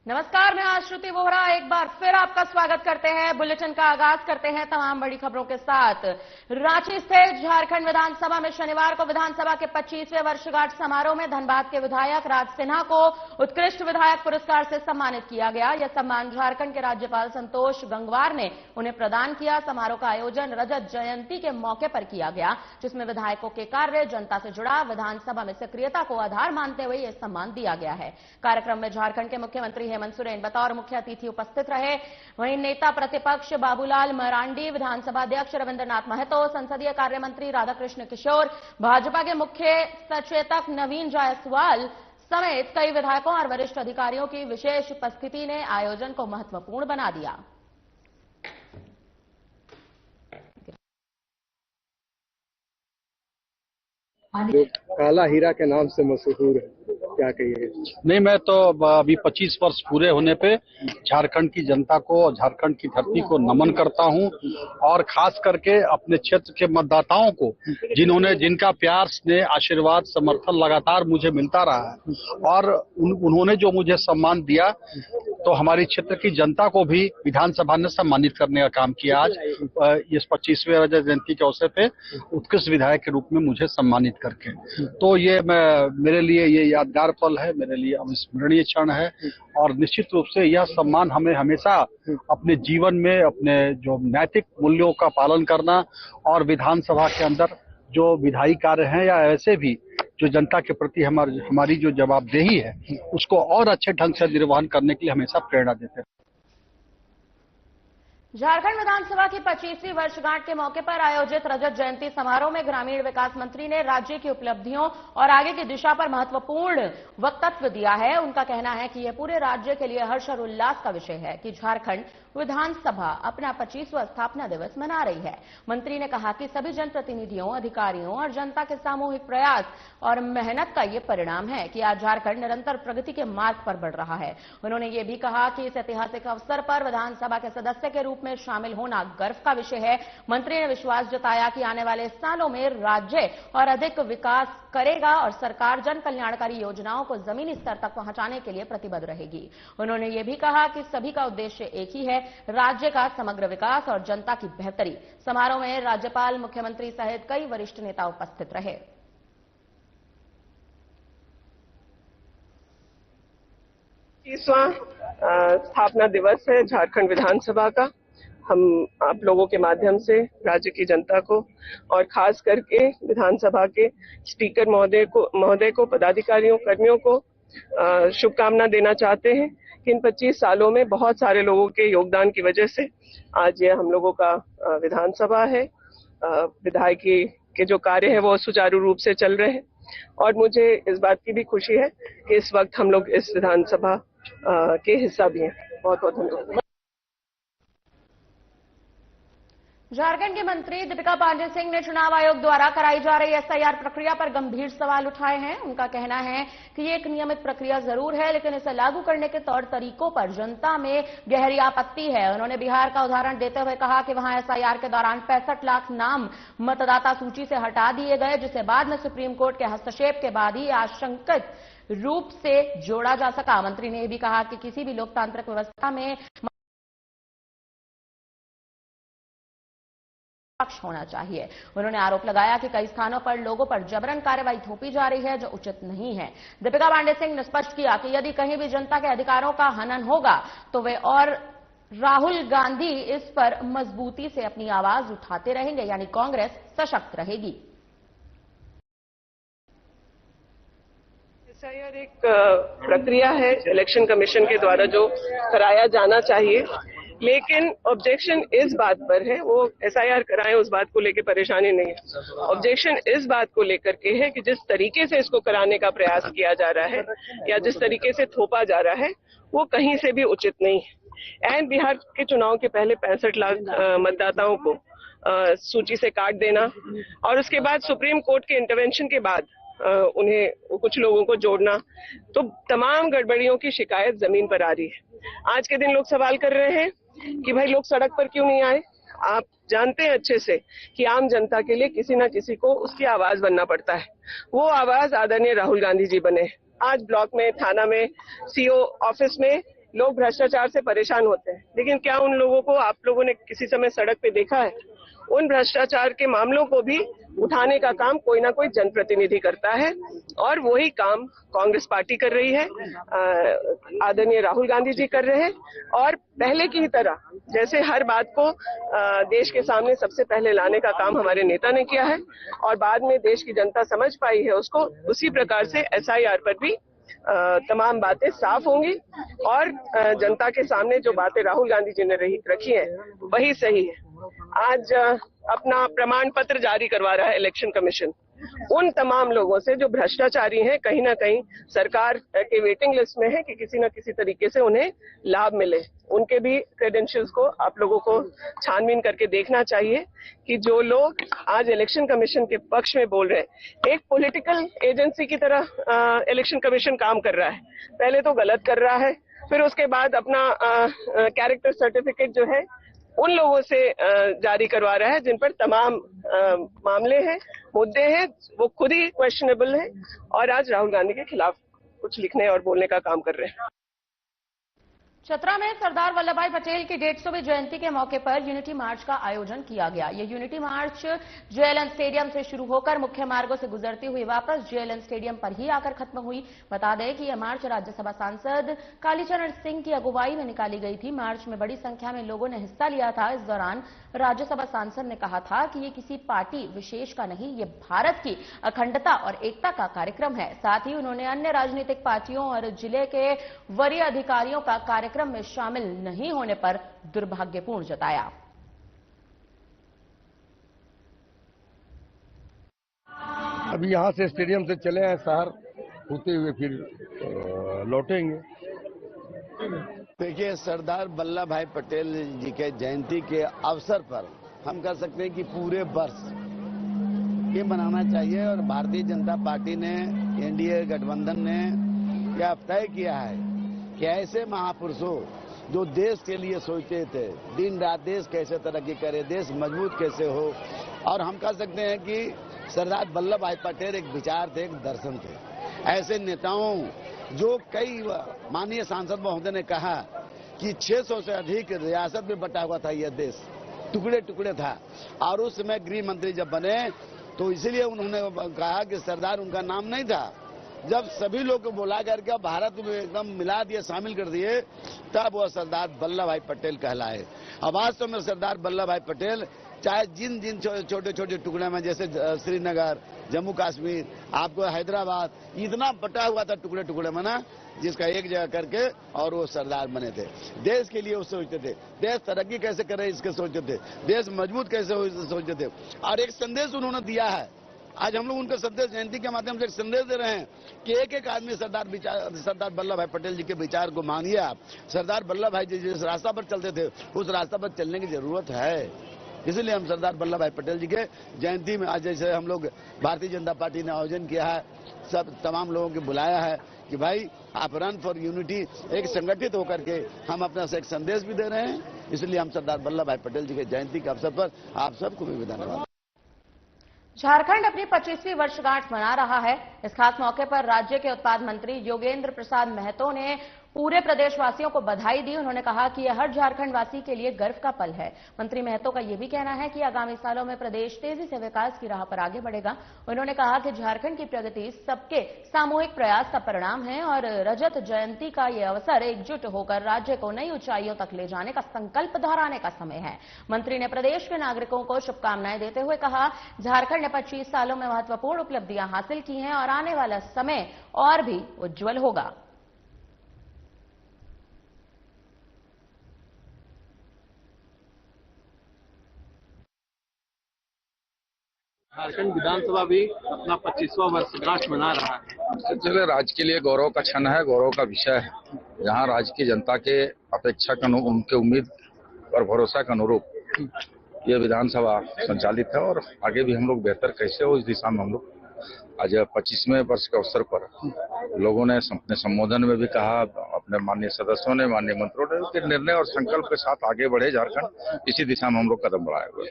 नमस्कार, मैं आश्रुति वोहरा एक बार फिर आपका स्वागत करते हैं। बुलेटिन का आगाज करते हैं तमाम बड़ी खबरों के साथ। रांची स्थित झारखंड विधानसभा में शनिवार को विधानसभा के 25वें वर्षगांठ समारोह में धनबाद के विधायक राज सिन्हा को उत्कृष्ट विधायक पुरस्कार से सम्मानित किया गया। यह सम्मान झारखंड के राज्यपाल संतोष गंगवार ने उन्हें प्रदान किया। समारोह का आयोजन रजत जयंती के मौके पर किया गया, जिसमें विधायकों के कार्य, जनता से जुड़ा, विधानसभा में सक्रियता को आधार मानते हुए यह सम्मान दिया गया है। कार्यक्रम में झारखंड के मुख्यमंत्री हेमंत सोरेन बतौर मुख्य अतिथि उपस्थित रहे। वहीं नेता प्रतिपक्ष बाबूलाल मरांडी, विधानसभा अध्यक्ष रविंद्रनाथ महतो, संसदीय कार्य मंत्री राधाकृष्ण किशोर, भाजपा के मुख्य सचेतक नवीन जायसवाल समेत कई विधायकों और वरिष्ठ अधिकारियों की विशेष उपस्थिति ने आयोजन को महत्वपूर्ण बना दिया। जो काला हीरा के नाम से मशहूर है, क्या कहिए? नहीं, मैं तो अभी 25 वर्ष पूरे होने पे झारखंड की जनता को और झारखंड की धरती को नमन करता हूं, और खास करके अपने क्षेत्र के मतदाताओं को, जिनका प्यार, स्नेह, आशीर्वाद, समर्थन लगातार मुझे मिलता रहा है, और उन्होंने जो मुझे सम्मान दिया, तो हमारी क्षेत्र की जनता को भी विधानसभा ने सम्मानित करने का काम किया। आज इस 25वें रजत जयंती के अवसर पे उत्कृष्ट विधायक के रूप में मुझे सम्मानित करके, तो ये मेरे लिए ये यादगार पल है, मेरे लिए अविस्मरणीय क्षण है। और निश्चित रूप से यह सम्मान हमें हमेशा अपने जीवन में अपने जो नैतिक मूल्यों का पालन करना, और विधानसभा के अंदर जो विधायी कार्य हैं या ऐसे भी जो जनता के प्रति हमारी जो जवाबदेही है, उसको और अच्छे ढंग से निर्वहन करने के लिए हमेशा प्रेरणा देते हैं। झारखंड विधानसभा की 25वीं वर्षगांठ के मौके पर आयोजित रजत जयंती समारोह में ग्रामीण विकास मंत्री ने राज्य की उपलब्धियों और आगे की दिशा पर महत्वपूर्ण वक्तव्य दिया है। उनका कहना है कि यह पूरे राज्य के लिए हर्ष और उल्लास का विषय है कि झारखंड विधानसभा अपना 25वां स्थापना दिवस मना रही है। मंत्री ने कहा कि सभी जनप्रतिनिधियों, अधिकारियों और जनता के सामूहिक प्रयास और मेहनत का ये परिणाम है कि आज झारखंड निरंतर प्रगति के मार्ग पर बढ़ रहा है। उन्होंने ये भी कहा कि इस ऐतिहासिक अवसर पर विधानसभा के सदस्य के रूप में शामिल होना गर्व का विषय है। मंत्री ने विश्वास जताया कि आने वाले सालों में राज्य और अधिक विकास करेगा और सरकार जन कल्याणकारी योजनाओं को जमीनी स्तर तक पहुंचाने के लिए प्रतिबद्ध रहेगी। उन्होंने ये भी कहा कि सभी का उद्देश्य एक ही है, राज्य का समग्र विकास और जनता की बेहतरी। समारोह में राज्यपाल, मुख्यमंत्री सहित कई वरिष्ठ नेता उपस्थित रहे। स्थापना दिवस है झारखंड विधानसभा का। हम आप लोगों के माध्यम से राज्य की जनता को और खास करके विधानसभा के स्पीकर महोदय को, पदाधिकारियों, कर्मियों को शुभकामना देना चाहते हैं कि इन 25 सालों में बहुत सारे लोगों के योगदान की वजह से आज ये हम लोगों का विधानसभा है। विधायकी के जो कार्य है वो सुचारू रूप से चल रहे हैं, और मुझे इस बात की भी खुशी है कि इस वक्त हम लोग इस विधानसभा के हिस्सा भी हैं। बहुत बहुत धन्यवाद। झारखंड के मंत्री दीपिका पांडेय सिंह ने चुनाव आयोग द्वारा कराई जा रही एसआईआर प्रक्रिया पर गंभीर सवाल उठाए हैं। उनका कहना है कि ये एक नियमित प्रक्रिया जरूर है, लेकिन इसे लागू करने के तौर तरीकों पर जनता में गहरी आपत्ति है। उन्होंने बिहार का उदाहरण देते हुए कहा कि वहां एसआईआर के दौरान 65 लाख नाम मतदाता सूची से हटा दिए गए, जिसे बाद में सुप्रीम कोर्ट के हस्तक्षेप के बाद ही आशंकित रूप से जोड़ा जा सका। मंत्री ने यह भी कहा कि किसी भी लोकतांत्रिक व्यवस्था में होना चाहिए। उन्होंने आरोप लगाया कि कई स्थानों पर लोगों पर जबरन कार्रवाई थोपी जा रही है, जो उचित नहीं है। दीपिका पांडेय सिंह ने स्पष्ट किया कि यदि कहीं भी जनता के अधिकारों का हनन होगा तो वे और राहुल गांधी इस पर मजबूती से अपनी आवाज उठाते रहेंगे, यानी कांग्रेस सशक्त रहेगी। एसआईआर एक प्रक्रिया है इलेक्शन कमीशन के द्वारा जो कराया जाना चाहिए, लेकिन ऑब्जेक्शन इस बात पर है, वो एसआईआर कराएं उस बात को लेकर परेशानी नहीं है। ऑब्जेक्शन इस बात को लेकर के है कि जिस तरीके से इसको कराने का प्रयास किया जा रहा है या जिस तरीके से थोपा जा रहा है वो कहीं से भी उचित नहीं है। एंड बिहार के चुनाव के पहले 65 लाख मतदाताओं को सूची से काट देना और उसके बाद सुप्रीम कोर्ट के इंटरवेंशन के बाद उन्हें कुछ लोगों को जोड़ना, तो तमाम गड़बड़ियों की शिकायत जमीन पर आ रही है। आज के दिन लोग सवाल कर रहे हैं कि भाई लोग सड़क पर क्यों नहीं आए। आप जानते हैं अच्छे से कि आम जनता के लिए किसी ना किसी को उसकी आवाज बनना पड़ता है। वो आवाज आदरणीय राहुल गांधी जी बने। आज ब्लॉक में, थाना में, सीओ ऑफिस में लोग भ्रष्टाचार से परेशान होते हैं, लेकिन क्या उन लोगों को आप लोगों ने किसी समय सड़क पे देखा है? उन भ्रष्टाचार के मामलों को भी उठाने का काम कोई ना कोई जनप्रतिनिधि करता है और वही काम कांग्रेस पार्टी कर रही है, आदरणीय राहुल गांधी जी कर रहे हैं। और पहले की ही तरह जैसे हर बात को देश के सामने सबसे पहले लाने का काम हमारे नेता ने किया है और बाद में देश की जनता समझ पाई है उसको, उसी प्रकार से SIR पर भी तमाम बातें साफ होंगी और जनता के सामने जो बातें राहुल गांधी जी ने रखी हैं वही सही है। आज अपना प्रमाण पत्र जारी करवा रहा है इलेक्शन कमीशन उन तमाम लोगों से जो भ्रष्टाचारी हैं, कहीं ना कहीं सरकार के वेटिंग लिस्ट में है कि किसी न किसी तरीके से उन्हें लाभ मिले। उनके भी क्रेडेंशियल्स को आप लोगों को छानबीन करके देखना चाहिए कि जो लोग आज इलेक्शन कमीशन के पक्ष में बोल रहे हैं, एक पॉलिटिकल एजेंसी की तरह इलेक्शन कमीशन काम कर रहा है। पहले तो गलत कर रहा है, फिर उसके बाद अपना कैरेक्टर सर्टिफिकेट जो है उन लोगों से जारी करवा रहा है जिन पर तमाम मामले हैं, मुद्दे हैं, वो खुद ही क्वेश्चनेबल है और आज राहुल गांधी के खिलाफ कुछ लिखने और बोलने का काम कर रहे हैं। चतरा में सरदार वल्लभ भाई पटेल की 150वीं जयंती के मौके पर यूनिटी मार्च का आयोजन किया गया। ये यूनिटी मार्च JLN स्टेडियम से शुरू होकर मुख्य मार्गों से गुजरती हुई वापस JLN स्टेडियम पर ही आकर खत्म हुई। बता दें कि यह मार्च राज्यसभा सांसद कालीचरण सिंह की अगुवाई में निकाली गई थी। मार्च में बड़ी संख्या में लोगों ने हिस्सा लिया था। इस दौरान राज्यसभा सांसद ने कहा था कि ये किसी पार्टी विशेष का नहीं, ये भारत की अखंडता और एकता का कार्यक्रम है। साथ ही उन्होंने अन्य राजनीतिक पार्टियों और जिले के वरीय अधिकारियों का कार्यक्रम में शामिल नहीं होने पर दुर्भाग्यपूर्ण जताया। अभी यहां से स्टेडियम से चले हैं शहर होते हुए, फिर लौटेंगे। देखिए, सरदार वल्लभ भाई पटेल जी के जयंती के अवसर पर हम कह सकते हैं कि पूरे वर्ष ये मनाना चाहिए और भारतीय जनता पार्टी ने, NDA गठबंधन ने यह तय किया है कि ऐसे महापुरुषों जो देश के लिए सोचते थे, दिन रात देश कैसे तरक्की करे, देश मजबूत कैसे हो, और हम कह सकते हैं कि सरदार वल्लभ भाई पटेल एक विचार थे, एक दर्शन थे। ऐसे नेताओं जो कई माननीय सांसद महोदय ने कहा कि 600 से अधिक रियासत में बटा हुआ था यह देश, टुकड़े टुकड़े था, और उस समय गृह मंत्री जब बने तो इसीलिए उन्होंने कहा कि सरदार उनका नाम नहीं था। जब सभी लोग को बुला करके भारत में एकदम मिला दिए, शामिल कर दिए, तब वह सरदार वल्लभ भाई पटेल कहलाए। अब वास्तव में सरदार वल्लभ भाई पटेल चाहे जिन जिन छोटे छोटे टुकड़े में, जैसे श्रीनगर, जम्मू कश्मीर, आपको हैदराबाद, इतना बटा हुआ था टुकड़े टुकड़े में ना, जिसका एक जगह करके और वो सरदार बने थे। देश के लिए वो सोचते थे, देश तरक्की कैसे करे इसके सोचते थे, देश मजबूत कैसे हो इसके सोचते थे, और एक संदेश उन्होंने दिया है। आज हम लोग उनका संदेश जयंती के माध्यम से एक संदेश दे रहे हैं कि एक एक आदमी सरदार वल्लभ भाई पटेल जी के विचार को मानिए। आप सरदार वल्लभ भाई जी जिस रास्ता पर चलते थे उस रास्ता पर चलने की जरूरत है। इसलिए हम सरदार वल्लभ भाई पटेल जी के जयंती में आज जैसे हम लोग भारतीय जनता पार्टी ने आयोजन किया है, सब तमाम लोगों को बुलाया है कि भाई आप रन फॉर यूनिटी, एक संगठित होकर के हम अपना से एक संदेश भी दे रहे हैं। इसलिए हम सरदार वल्लभ भाई पटेल जी के जयंती के अवसर पर आप सबको भी धन्यवाद। झारखंड अपनी 25वीं वर्षगांठ मना रहा है। इस खास मौके पर राज्य के उत्पाद मंत्री योगेंद्र प्रसाद महतो ने पूरे प्रदेशवासियों को बधाई दी। उन्होंने कहा कि यह हर झारखंड वासी के लिए गर्व का पल है। मंत्री महतो का यह भी कहना है कि आगामी सालों में प्रदेश तेजी से विकास की राह पर आगे बढ़ेगा। उन्होंने कहा कि झारखंड की प्रगति सबके सामूहिक प्रयास का परिणाम है और रजत जयंती का यह अवसर एकजुट होकर राज्य को नई ऊंचाइयों तक ले जाने का संकल्प दोहराने का समय है। मंत्री ने प्रदेश के नागरिकों को शुभकामनाएं देते हुए कहा, झारखंड ने 25 सालों में महत्वपूर्ण उपलब्धियां हासिल की हैं और आने वाला समय और भी उज्जवल होगा। झारखंड विधानसभा भी अपना 25वां वर्षगांठ मना रहा है। सबसे पहले राज्य के लिए गौरव का क्षण है, गौरव का विषय है। यहाँ राज्य की जनता के अपेक्षा का, उनके उम्मीद और भरोसा के अनुरूप ये विधानसभा संचालित है और आगे भी हम लोग बेहतर कैसे हो इस दिशा में हम लोग आज 25वें वर्ष के अवसर पर लोगों ने अपने संबोधन में भी कहा, अपने माननीय सदस्यों ने, माननीय मंत्रियों ने कि निर्णय और संकल्प के साथ आगे बढ़े झारखंड, इसी दिशा में हम लोग कदम बढ़ाए हुए।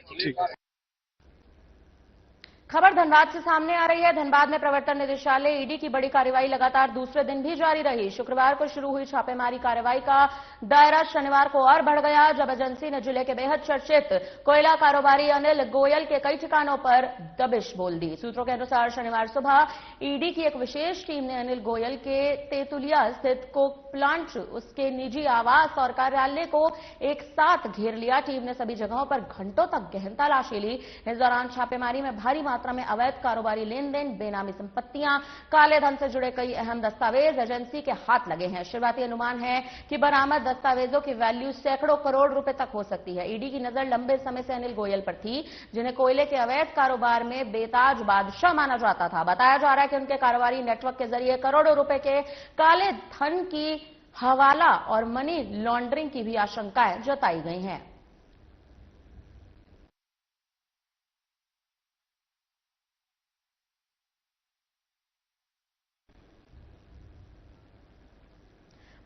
खबर धनबाद से सामने आ रही है। धनबाद में प्रवर्तन निदेशालय ईडी की बड़ी कार्रवाई लगातार दूसरे दिन भी जारी रही। शुक्रवार को शुरू हुई छापेमारी कार्रवाई का दायरा शनिवार को और बढ़ गया, जब एजेंसी ने जिले के बेहद चर्चित कोयला कारोबारी अनिल गोयल के कई ठिकानों पर दबिश बोल दी। सूत्रों के अनुसार शनिवार सुबह ईडी की एक विशेष टीम ने अनिल गोयल के तेतुलिया स्थित कोक प्लांट, उसके निजी आवास और कार्यालय को एक साथ घेर लिया। टीम ने सभी जगहों पर घंटों तक गहन तलाशी ली। इस दौरान छापेमारी में भारी मात्रा में अवैध कारोबारी लेन देन, बेनामी संपत्तियां, काले धन से जुड़े कई अहम दस्तावेज एजेंसी के हाथ लगे हैं। शुरुआती अनुमान है कि बरामद दस्तावेजों की वैल्यू सैकड़ों करोड़ रुपए तक हो सकती है। ईडी की नजर लंबे समय से अनिल गोयल पर थी, जिन्हें कोयले के अवैध कारोबार में बेताज बादशाह माना जाता था। बताया जा रहा है कि उनके कारोबारी नेटवर्क के जरिए करोड़ों रुपए के काले धन की हवाला और मनी लॉन्ड्रिंग की भी आशंकाएं जताई गई हैं।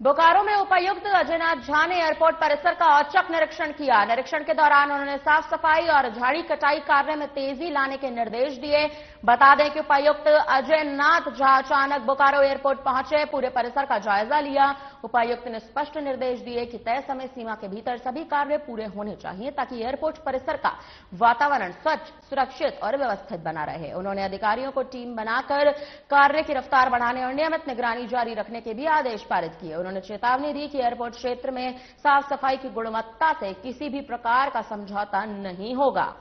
बोकारो में उपायुक्त अजयनाथ झा ने एयरपोर्ट परिसर का औचक निरीक्षण किया। निरीक्षण के दौरान उन्होंने साफ सफाई और झाड़ी कटाई कार्य में तेजी लाने के निर्देश दिए। बता दें कि उपायुक्त अजयनाथ झा अचानक बोकारो एयरपोर्ट पहुंचे, पूरे परिसर का जायजा लिया। उपायुक्त ने स्पष्ट निर्देश दिए कि तय समय सीमा के भीतर सभी कार्य पूरे होने चाहिए, ताकि एयरपोर्ट परिसर का वातावरण स्वच्छ, सुरक्षित और व्यवस्थित बना रहे। उन्होंने अधिकारियों को टीम बनाकर कार्य की रफ्तार बढ़ाने और नियमित निगरानी जारी रखने के भी आदेश पारित किए। उन्होंने चेतावनी दी कि एयरपोर्ट क्षेत्र में साफ सफाई की गुणवत्ता से किसी भी प्रकार का समझौता नहीं होगा।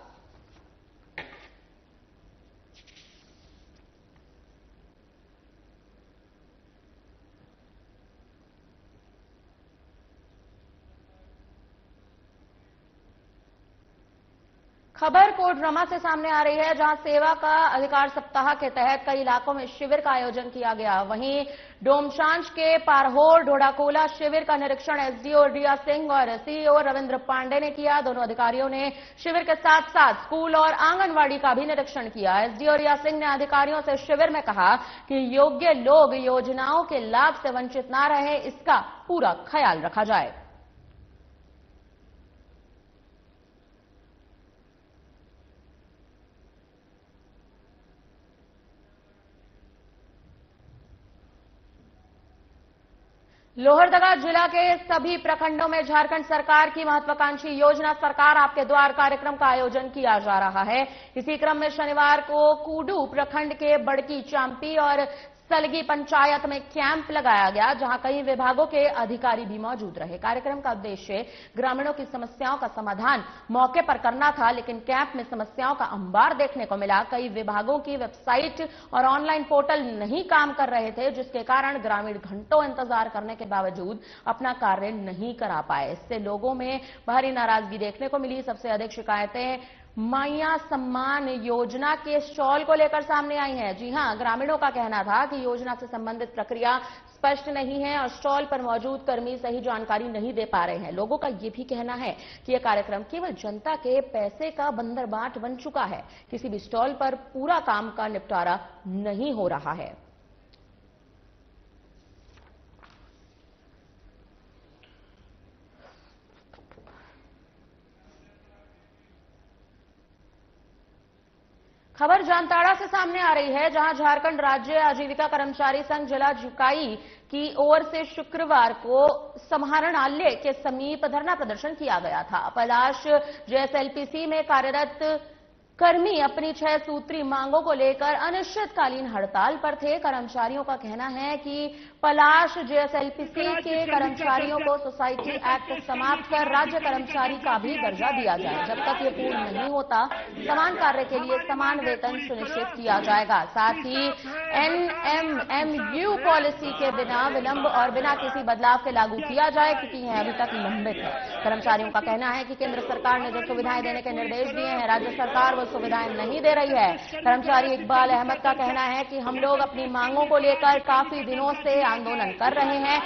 खबर कोडरमा से सामने आ रही है, जहां सेवा का अधिकार सप्ताह के तहत कई इलाकों में शिविर का आयोजन किया गया। वहीं डोमचांच के पारहोर ढोडाकोला शिविर का निरीक्षण एसडीओ रिया सिंह और सीईओ रविंद्र पांडे ने किया। दोनों अधिकारियों ने शिविर के साथ साथ स्कूल और आंगनवाड़ी का भी निरीक्षण किया। एसडीओ रिया सिंह ने अधिकारियों से शिविर में कहा कि योग्य लोग योजनाओं के लाभ से वंचित न रहे, इसका पूरा ख्याल रखा जाए। लोहरदगा जिला के सभी प्रखंडों में झारखंड सरकार की महत्वाकांक्षी योजना सरकार आपके द्वार कार्यक्रम का आयोजन किया जा रहा है। इसी क्रम में शनिवार को कूडू प्रखंड के बड़की चांपी और सलगी पंचायत में कैंप लगाया गया, जहां कई विभागों के अधिकारी भी मौजूद रहे। कार्यक्रम का उद्देश्य ग्रामीणों की समस्याओं का समाधान मौके पर करना था, लेकिन कैंप में समस्याओं का अंबार देखने को मिला। कई विभागों की वेबसाइट और ऑनलाइन पोर्टल नहीं काम कर रहे थे, जिसके कारण ग्रामीण घंटों इंतजार करने के बावजूद अपना कार्य नहीं करा पाए। इससे लोगों में भारी नाराजगी देखने को मिली। सबसे अधिक शिकायतें माइया सम्मान योजना के स्टॉल को लेकर सामने आई हैं। जी हां, ग्रामीणों का कहना था कि योजना से संबंधित प्रक्रिया स्पष्ट नहीं है और स्टॉल पर मौजूद कर्मी सही जानकारी नहीं दे पा रहे हैं। लोगों का यह भी कहना है कि यह कार्यक्रम केवल जनता के पैसे का बंदरबाट बन चुका है। किसी भी स्टॉल पर पूरा काम का निपटारा नहीं हो रहा है। खबर जामताड़ा से सामने आ रही है, जहां झारखंड राज्य आजीविका कर्मचारी संघ जिला जुकाई की ओर से शुक्रवार को समाहरणालय के समीप धरना प्रदर्शन किया गया था। पलाश जेएसएलपीसी में कार्यरत कर्मी अपनी 6 सूत्री मांगों को लेकर अनिश्चितकालीन हड़ताल पर थे। कर्मचारियों का कहना है कि पलाश जेएसएलपीसी के कर्मचारियों को सोसाइटी एक्ट समाप्त कर राज्य कर्मचारी का भी दर्जा दिया जाए। जब तक ये पूर्ण नहीं होता, समान कार्य के लिए समान वेतन सुनिश्चित किया जाएगा। साथ ही एनएमएमयू पॉलिसी के बिना विलंब और बिना किसी बदलाव के लागू किया जाए, क्योंकि यह अभी तक लंबित है। कर्मचारियों का कहना है कि केंद्र सरकार ने जो सुविधाएं देने के निर्देश दिए हैं, राज्य सरकार सुविधाएं नहीं दे रही है। कर्मचारी इकबाल अहमद का कहना है कि हम लोग अपनी मांगों को लेकर काफी दिनों से आंदोलन कर रहे हैं,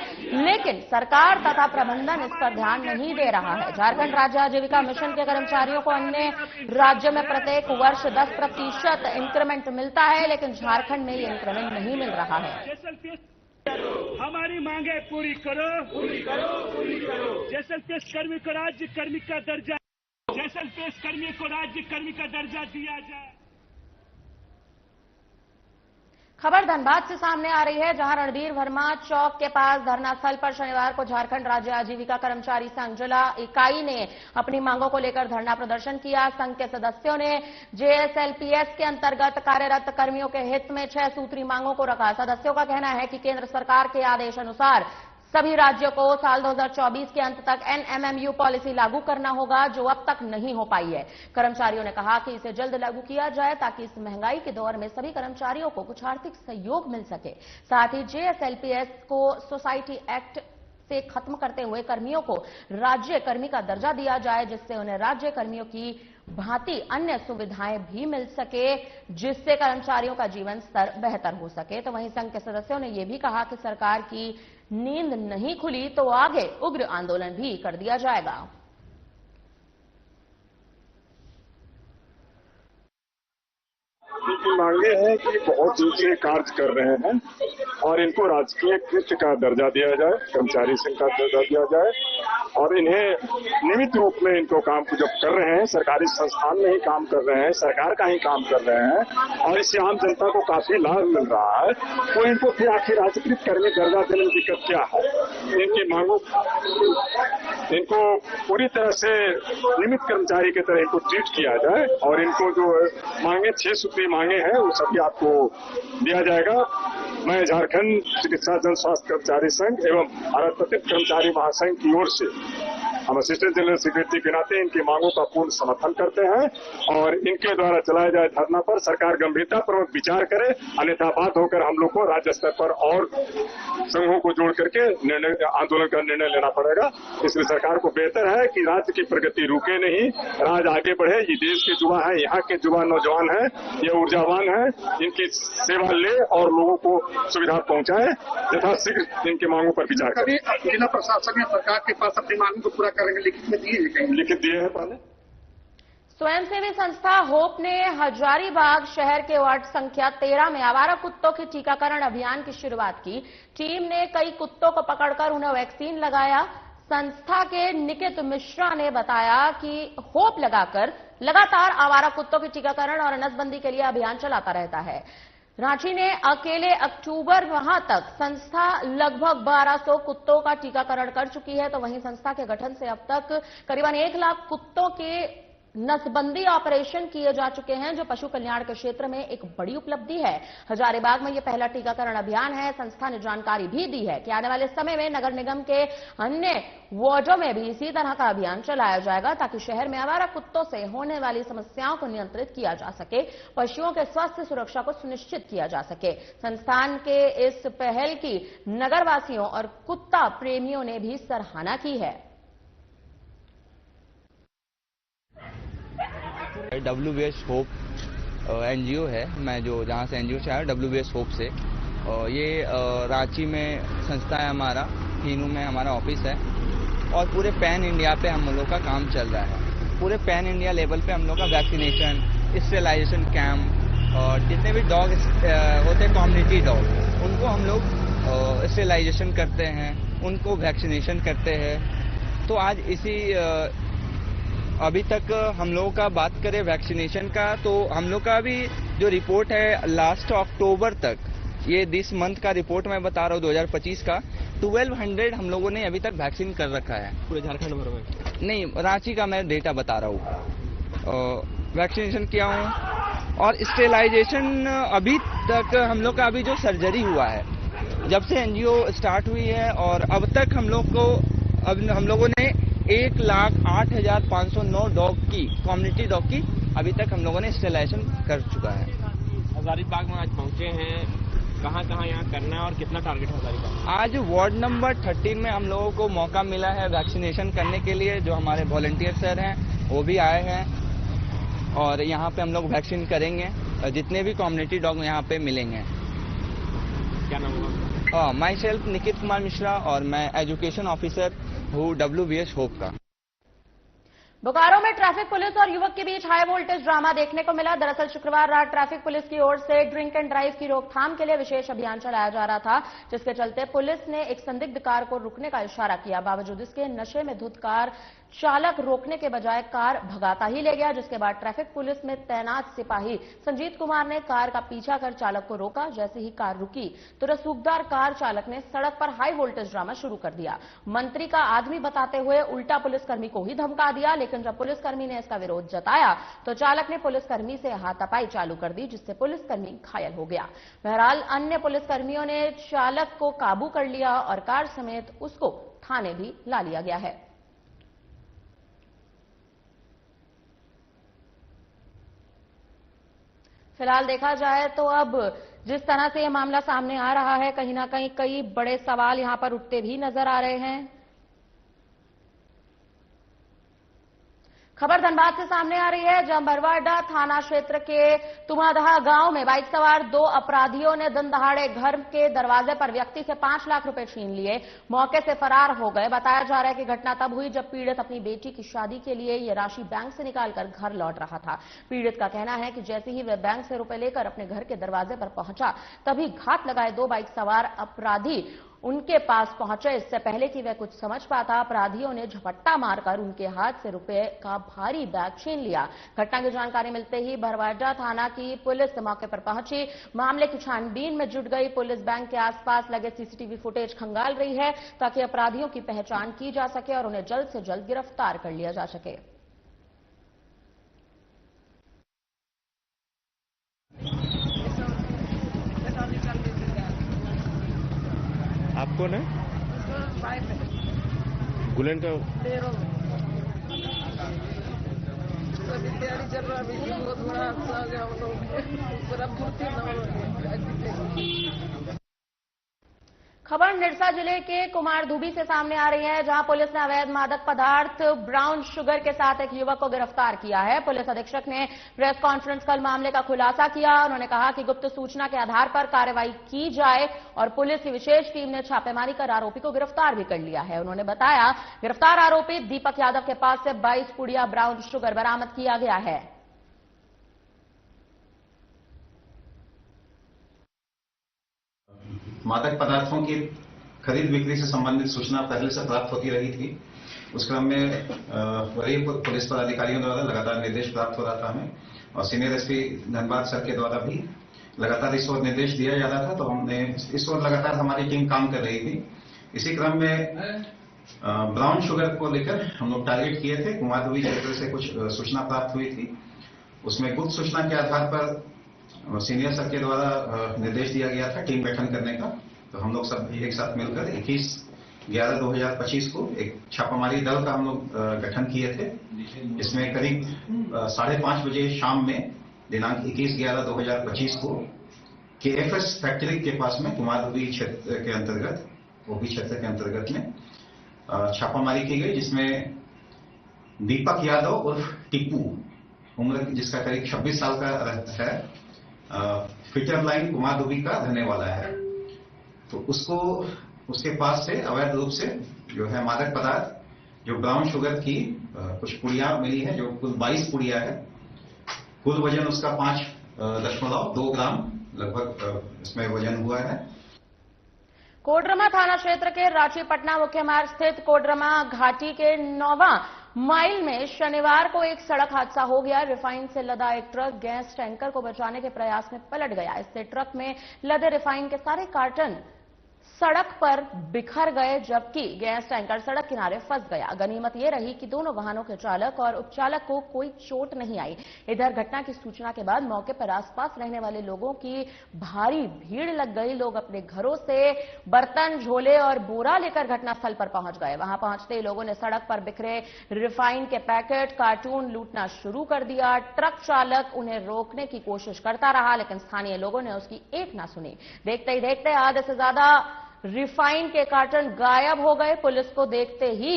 लेकिन सरकार तथा प्रबंधन इस पर ध्यान नहीं दे रहा है। झारखंड राज्य आजीविका मिशन के कर्मचारियों को अन्य राज्य में प्रत्येक वर्ष 10% इंक्रीमेंट मिलता है, लेकिन झारखंड में ये इंक्रीमेंट नहीं मिल रहा है। हमारी मांगे पूरी करो, पूरी करो, पूरी करो। जेएसएलपीएस कर्मी को राज्य कर्मी का दर्जा, जेएसएलपीएस कर्मी को राज्य कर्मी का दर्जा दिया जाए। खबर धनबाद से सामने आ रही है, जहां रणधीर वर्मा चौक के पास धरना स्थल पर शनिवार को झारखंड राज्य आजीविका कर्मचारी संघ जिला इकाई ने अपनी मांगों को लेकर धरना प्रदर्शन किया। संघ के सदस्यों ने जेएसएलपीएस के अंतर्गत कार्यरत कर्मियों के हित में 6 सूत्री मांगों को रखा। सदस्यों का कहना है कि केंद्र सरकार के आदेश अनुसार सभी राज्यों को साल 2024 के अंत तक एनएमएमयू पॉलिसी लागू करना होगा, जो अब तक नहीं हो पाई है। कर्मचारियों ने कहा कि इसे जल्द लागू किया जाए ताकि इस महंगाई के दौर में सभी कर्मचारियों को कुछ आर्थिक सहयोग मिल सके। साथ ही जेएसएलपीएस को सोसाइटी एक्ट से खत्म करते हुए कर्मियों को राज्य कर्मी का दर्जा दिया जाए, जिससे उन्हें राज्य कर्मियों की भांति अन्य सुविधाएं भी मिल सके, जिससे कर्मचारियों का जीवन स्तर बेहतर हो सके। तो वहीं संघ के सदस्यों ने यह भी कहा कि सरकार की नींद नहीं खुली तो आगे उग्र आंदोलन भी कर दिया जाएगा। इनकी मांगे हैं कि बहुत दिन से कार्य कर रहे हैं और इनको राजकीय कृत्य का दर्जा दिया जाए, कर्मचारी संघ का दर्जा दिया जाए और इन्हें नियमित रूप में इनको काम को जब कर रहे हैं, सरकारी संस्थान में ही काम कर रहे हैं, सरकार का ही काम कर रहे हैं और इससे आम जनता को काफी लाभ मिल रहा है, तो इनको फिर आखिर राजकीय कर्मी दर्जा देने में दिक्कत क्या है? इनकी मांगों इनको पूरी तरह से नियमित कर्मचारी की तरह इनको ट्रीट किया जाए और इनको जो मांगे 6 सूत्री मांगे हैं वो सभी आपको दिया जाएगा। मैं झारखंड चिकित्सा जन स्वास्थ्य कर्मचारी संघ एवं भारत प्रतिष्ठित कर्मचारी महासंघ की ओर से हम असिस्टेंट जनरल सेक्रेटरी के नाते इनकी मांगों का पूर्ण समर्थन करते हैं और इनके द्वारा चलाए जाए धरना पर सरकार गंभीरतापूर्वक विचार करे, अन्यथा बात होकर हम लोग को राज्य स्तर पर और संघों को जोड़ करके आंदोलन का निर्णय लेना पड़ेगा। इसलिए सरकार को बेहतर है कि राज्य की प्रगति रुके नहीं, राज्य आगे बढ़े। ये देश के युवा है, यहाँ के युवा नौजवान है, ये ऊर्जावान है, इनकी सेवा ले और लोगों को सुविधा पहुंचाए, यथाशीघ्र इनकी मांगों पर विचार करें। जिला प्रशासन या सरकार के पास अपनी मांगों को पूरा करेंगे, लिखित में दिए हैं कहीं? लिखित दिए हैं पहले। स्वयंसेवी संस्था होप ने हजारीबाग शहर के वार्ड संख्या 13 में आवारा कुत्तों के टीकाकरण अभियान की शुरुआत की। टीम ने कई कुत्तों को पकड़कर उन्हें वैक्सीन लगाया। संस्था के निकित मिश्रा ने बताया कि होप लगाकर लगातार आवारा कुत्तों के टीकाकरण और नसबंदी के लिए अभियान चलाता रहता है। रांची ने अकेले अक्टूबर माह तक संस्था लगभग 1200 कुत्तों का टीकाकरण कर चुकी है। तो वहीं संस्था के गठन से अब तक करीबन 1 लाख कुत्तों के नसबंदी ऑपरेशन किए जा चुके हैं, जो पशु कल्याण के क्षेत्र में एक बड़ी उपलब्धि है। हजारीबाग में यह पहला टीकाकरण अभियान है। संस्था ने जानकारी भी दी है कि आने वाले समय में नगर निगम के अन्य वार्डों में भी इसी तरह का अभियान चलाया जाएगा, ताकि शहर में आवारा कुत्तों से होने वाली समस्याओं को नियंत्रित किया जा सके, पशुओं के स्वास्थ्य सुरक्षा को सुनिश्चित किया जा सके। संस्थान के इस पहल की नगरवासियों और कुत्ता प्रेमियों ने भी सराहना की है। WBS होप एनजीओ है, मैं जो जहाँ से एनजीओ से आया WBS होप से। ये रांची में संस्था है हमारा, तीनों में हमारा ऑफिस है और पूरे पैन इंडिया पे हम लोग का काम चल रहा है। पूरे पैन इंडिया लेवल पे हम लोग का वैक्सीनेशन, स्टेलाइजेशन कैंप और जितने भी डॉग होते हैं कम्युनिटी डॉग, उनको हम लोग स्टेलाइजेशन करते हैं, उनको वैक्सीनेशन करते हैं। तो आज इसी अभी तक हम लोगों का बात करें वैक्सीनेशन का, तो हम लोग का अभी जो रिपोर्ट है लास्ट अक्टूबर तक, ये दिस मंथ का रिपोर्ट मैं बता रहा हूँ 2025 का, 1200 हम लोगों ने अभी तक वैक्सीन कर रखा है पूरे झारखंड भर में। नहीं, रांची का मैं डेटा बता रहा हूँ। वैक्सीनेशन किया हूँ और स्टेलाइजेशन अभी तक हम लोग का अभी जो सर्जरी हुआ है, जब से एनजीओ स्टार्ट हुई है और अब तक हम लोगों ने 1,08,509 डॉग की, कम्युनिटी डॉग की अभी तक हम लोगों ने स्टेलाइजेशन कर चुका है। हजारीबाग में आज पहुंचे हैं, कहाँ यहाँ करना है और कितना टारगेट है हजारीबाग? आज वार्ड नंबर 13 में हम लोगों को मौका मिला है वैक्सीनेशन करने के लिए। जो हमारे वॉलंटियर सर हैं वो भी आए हैं और यहाँ पे हम लोग वैक्सीन करेंगे, जितने भी कम्युनिटी डॉग यहाँ पे मिलेंगे। क्या नाम होगा? माई सेल्फ निकित कुमार मिश्रा और मैं एजुकेशन ऑफिसर हूँ WBS होप का। बोकारो में ट्रैफिक पुलिस और युवक के बीच हाई वोल्टेज ड्रामा देखने को मिला। दरअसल शुक्रवार रात ट्रैफिक पुलिस की ओर से ड्रिंक एंड ड्राइव की रोकथाम के लिए विशेष अभियान चलाया जा रहा था, जिसके चलते पुलिस ने एक संदिग्ध कार को रुकने का इशारा किया। बावजूद इसके नशे में धुत कार चालक रोकने के बजाय कार भगाता ही ले गया, जिसके बाद ट्रैफिक पुलिस में तैनात सिपाही संजीत कुमार ने कार का पीछा कर चालक को रोका। जैसे ही कार रुकी तो रसूखदार कार चालक ने सड़क पर हाई वोल्टेज ड्रामा शुरू कर दिया। मंत्री का आदमी बताते हुए उल्टा पुलिसकर्मी को ही धमका दिया, लेकिन जब पुलिसकर्मी ने इसका विरोध जताया तो चालक ने पुलिसकर्मी से हाथापाई चालू कर दी, जिससे पुलिसकर्मी घायल हो गया। बहरहाल अन्य पुलिसकर्मियों ने चालक को काबू कर लिया और कार समेत उसको थाने भी ला लिया गया है। फिलहाल देखा जाए तो अब जिस तरह से यह मामला सामने आ रहा है, कहीं ना कहीं कई बड़े सवाल यहां पर उठते भी नजर आ रहे हैं। खबर धनबाद से सामने आ रही है, जहां बरवाडा थाना क्षेत्र के तुमादहा गांव में बाइक सवार 2 अपराधियों ने दिन दहाड़े घर के दरवाजे पर व्यक्ति से 5 लाख रुपए छीन लिए, मौके से फरार हो गए। बताया जा रहा है कि घटना तब हुई जब पीड़ित अपनी बेटी की शादी के लिए यह राशि बैंक से निकालकर घर लौट रहा था। पीड़ित का कहना है कि जैसे ही वह बैंक से रुपए लेकर अपने घर के दरवाजे पर पहुंचा, तभी घात लगाए 2 बाइक सवार अपराधी उनके पास पहुंचे। इससे पहले कि वह कुछ समझ पाता, अपराधियों ने झपट्टा मारकर उनके हाथ से रुपए का भारी बैग छीन लिया। घटना की जानकारी मिलते ही बरवाडा थाना की पुलिस मौके पर पहुंची, मामले की छानबीन में जुट गई। पुलिस बैंक के आसपास लगे सीसीटीवी फुटेज खंगाल रही है ताकि अपराधियों की पहचान की जा सके और उन्हें जल्द से जल्द गिरफ्तार कर लिया जा सके। आपको ना गुलन का तैयारी चल रहा है, बहुत बड़ा हादसा हो गया हम लोग पूरा खबर निरसा जिले के कुमारधुबी से सामने आ रही है, जहां पुलिस ने अवैध मादक पदार्थ ब्राउन शुगर के साथ एक युवक को गिरफ्तार किया है। पुलिस अधीक्षक ने प्रेस कॉन्फ्रेंस कर मामले का खुलासा किया। उन्होंने कहा कि गुप्त सूचना के आधार पर कार्रवाई की जाए और पुलिस की विशेष टीम ने छापेमारी कर आरोपी को गिरफ्तार भी कर लिया है। उन्होंने बताया गिरफ्तार आरोपी दीपक यादव के पास से 22 पुड़िया ब्राउन शुगर बरामद किया गया है। मादक पदार्थों की खरीद बिक्री से संबंधित सूचना पहले से प्राप्त होती रही थी। उस क्रम में वरीय पुलिस पदाधिकारियों द्वारा लगातार निर्देश प्राप्त हो रहा था हमें, और सीनियर एसपी धनबाद सर के द्वारा भी लगातार इस ओर निर्देश दिया जा रहा था। तो हमने इस ओर लगातार हमारी टीम काम कर रही थी। इसी क्रम में ब्राउन शुगर को लेकर हम लोग टारगेट किए थे। कुमारधुबी क्षेत्र से कुछ सूचना प्राप्त हुई थी, उसमें गुप्त सूचना के आधार पर सीनियर सर के द्वारा निर्देश दिया गया था टीम गठन करने का। तो हम लोग सब एक साथ मिलकर 21/11/2025 को एक छापामारी दल का हम लोग गठन किए थे। इसमें करीब 5:30 बजे शाम में दिनांक 21/11/2025 को KFS फैक्ट्री के पास में कुमारधुबी क्षेत्र के अंतर्गत, ओपी क्षेत्र के अंतर्गत में छापामारी की गई, जिसमें दीपक यादव उर्फ टिप्पू, उम्र जिसका करीब 26 साल का है, फिटर लाइन कुमारधुबी का रहने वाला है। तो उसको उसके पास से अवैध रूप से जो है मादक पदार्थ जो ब्राउन शुगर की कुछ पुड़िया मिली है, जो कुल 22 पुड़िया है। कुल वजन उसका 5.2 ग्राम लगभग इसमें वजन हुआ है। कोडरमा थाना क्षेत्र के रांची पटना मुख्य मार्ग स्थित कोडरमा घाटी के 9वां माइल में शनिवार को एक सड़क हादसा हो गया। रिफाइन से लदा एक ट्रक गैस टैंकर को बचाने के प्रयास में पलट गया। इससे ट्रक में लदे रिफाइन के सारे कार्टन सड़क पर बिखर गए, जबकि गैस टैंकर सड़क किनारे फंस गया। गनीमत यह रही कि दोनों वाहनों के चालक और उपचालक को कोई चोट नहीं आई। इधर घटना की सूचना के बाद मौके पर आसपास रहने वाले लोगों की भारी भीड़ लग गई। लोग अपने घरों से बर्तन, झोले और बोरा लेकर घटनास्थल पर पहुंच गए। वहां पहुंचते ही लोगों ने सड़क पर बिखरे रिफाइन के पैकेट, कार्टून लूटना शुरू कर दिया। ट्रक चालक उन्हें रोकने की कोशिश करता रहा, लेकिन स्थानीय लोगों ने उसकी एक ना सुनी। देखते ही देखते आधे से ज्यादा रिफाइन के कार्टन गायब हो गए। पुलिस को देखते ही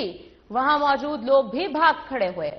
वहां मौजूद लोग भी भाग खड़े हुए।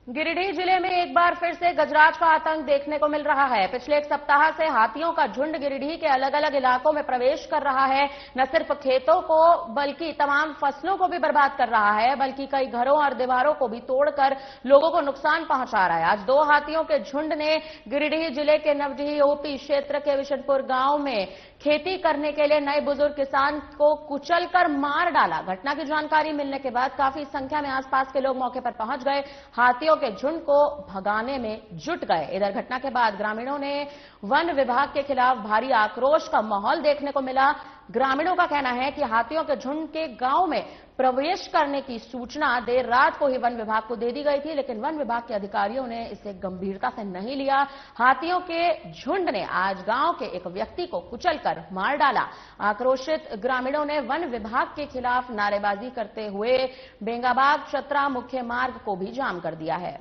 गिरिडीह जिले में एक बार फिर से गजराज का आतंक देखने को मिल रहा है। पिछले एक सप्ताह से हाथियों का झुंड गिरिडीह के अलग अलग इलाकों में प्रवेश कर रहा है। न सिर्फ खेतों को बल्कि तमाम फसलों को भी बर्बाद कर रहा है, बल्कि कई घरों और दीवारों को भी तोड़कर लोगों को नुकसान पहुंचा रहा है। आज 2 हाथियों के झुंड ने गिरिडीह जिले के नवडीह ओपी क्षेत्र के विशनपुर गांव में खेती करने के लिए नए बुजुर्ग किसान को कुचलकर मार डाला। घटना की जानकारी मिलने के बाद काफी संख्या में आसपास के लोग मौके पर पहुंच गए, हाथियों के झुंड को भगाने में जुट गए। इधर घटना के बाद ग्रामीणों ने वन विभाग के खिलाफ भारी आक्रोश का माहौल देखने को मिला। ग्रामीणों का कहना है कि हाथियों के झुंड के गांव में प्रवेश करने की सूचना देर रात को ही वन विभाग को दे दी गई थी, लेकिन वन विभाग के अधिकारियों ने इसे गंभीरता से नहीं लिया। हाथियों के झुंड ने आज गांव के एक व्यक्ति को कुचलकर मार डाला। आक्रोशित ग्रामीणों ने वन विभाग के खिलाफ नारेबाजी करते हुए बेंगाबाग चतरा मुख्य मार्ग को भी जाम कर दिया है।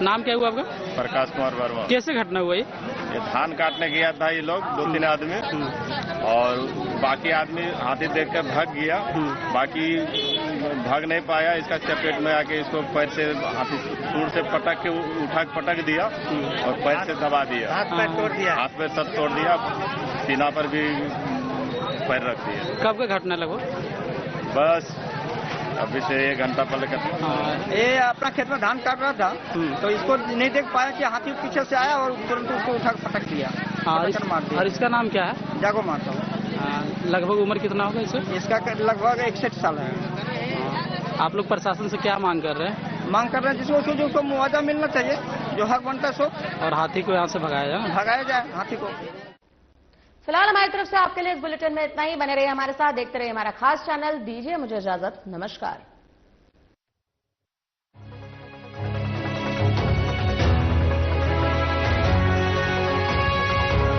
नाम क्या हुआ आपका? प्रकाश कुमार वर्मा। कैसे घटना हुआ ये धान काटने गया था ये लोग 2-3 आदमी, और बाकी आदमी हाथी देखकर भाग गया। बाकी भाग नहीं पाया, इसका चपेट में आके इसको पैर से हाथी सूर से पटक के उठा के पटक दिया और पैर से दबा दिया। हाथ पैर तोड़ दिया, हाथ पैर सब तोड़ दिया, सीना पर भी पैर रख दिया। कब का घटना लगो? बस अभी से 1 घंटा पहले का। ये अपना खेत में धान काट रहा था, तो इसको नहीं देख पाया कि हाथी पीछे से आया और तुरंत उसको उठा पटक दिया। और इसका नाम क्या है? जागो माता हूँ। लगभग उम्र कितना होगा इसे? इसका लगभग 61 साल है। आप लोग प्रशासन से क्या मांग कर रहे हैं? मांग कर रहे हैं जिसको मुआवजा मिलना चाहिए, जो हक बनता है सो। और हाथी को यहाँ से भगाया जाए हाथी को। फिलहाल हमारी तरफ से आपके लिए इस बुलेटिन में इतना ही। बने रहिए हमारे साथ, देखते रहिए हमारा खास चैनल। दीजिए मुझे इजाजत, नमस्कार।